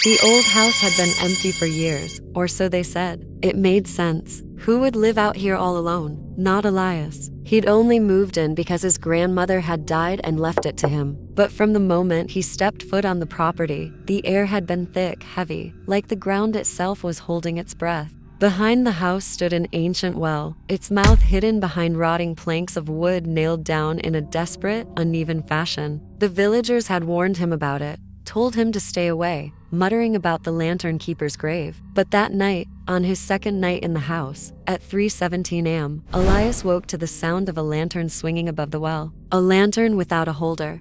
The old house had been empty for years, or so they said. It made sense. Who would live out here all alone? Not Elias. He'd only moved in because his grandmother had died and left it to him. But from the moment he stepped foot on the property, the air had been thick, heavy, like the ground itself was holding its breath. Behind the house stood an ancient well, its mouth hidden behind rotting planks of wood nailed down in a desperate, uneven fashion. The villagers had warned him about it, told him to stay away, muttering about the lantern keeper's grave. But that night, on his second night in the house, at 3:17 a.m., Elias woke to the sound of a lantern swinging above the well. A lantern without a holder.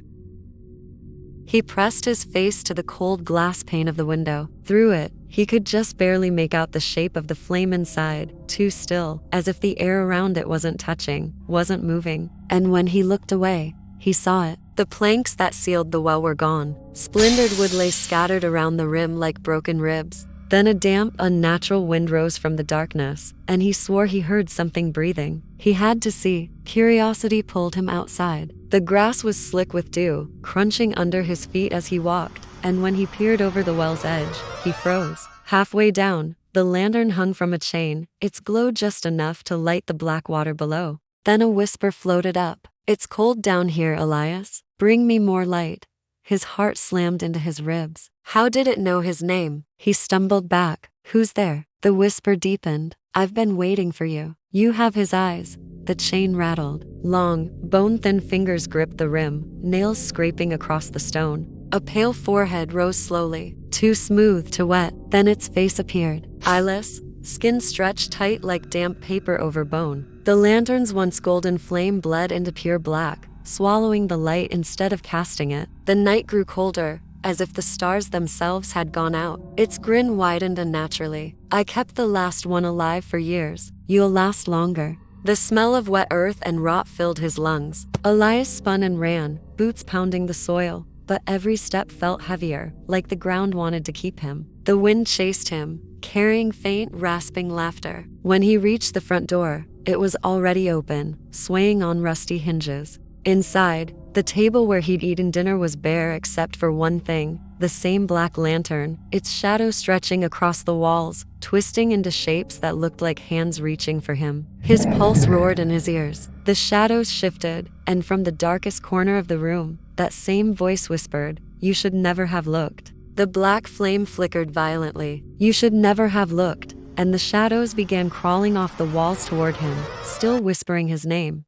He pressed his face to the cold glass pane of the window. Through it, he could just barely make out the shape of the flame inside, too still, as if the air around it wasn't touching, wasn't moving. And when he looked away, he saw it. The planks that sealed the well were gone. Splintered wood lay scattered around the rim like broken ribs. Then a damp, unnatural wind rose from the darkness, and he swore he heard something breathing. He had to see. Curiosity pulled him outside. The grass was slick with dew, crunching under his feet as he walked, and when he peered over the well's edge, he froze. Halfway down, the lantern hung from a chain, its glow just enough to light the black water below. Then a whisper floated up. "It's cold down here, Elias. Bring me more light." His heart slammed into his ribs. How did it know his name? He stumbled back. "Who's there?" The whisper deepened. "I've been waiting for you." You have his eyes. The chain rattled. Long, bone-thin fingers gripped the rim, nails scraping across the stone. A pale forehead rose slowly, too smooth to wet. Then its face appeared. Eyeless, skin stretched tight like damp paper over bone. The lantern's once golden flame bled into pure black, swallowing the light instead of casting it. The night grew colder, as if the stars themselves had gone out. Its grin widened unnaturally. "I kept the last one alive for years. You'll last longer." The smell of wet earth and rot filled his lungs. Elias spun and ran, boots pounding the soil, but every step felt heavier, like the ground wanted to keep him. The wind chased him, carrying faint, rasping laughter. When he reached the front door, it was already open, swaying on rusty hinges. Inside, the table where he'd eaten dinner was bare except for one thing, the same black lantern, its shadow stretching across the walls, twisting into shapes that looked like hands reaching for him. His pulse roared in his ears. The shadows shifted, and from the darkest corner of the room, that same voice whispered, "You should never have looked." The black flame flickered violently. "You should never have looked." And the shadows began crawling off the walls toward him, still whispering his name.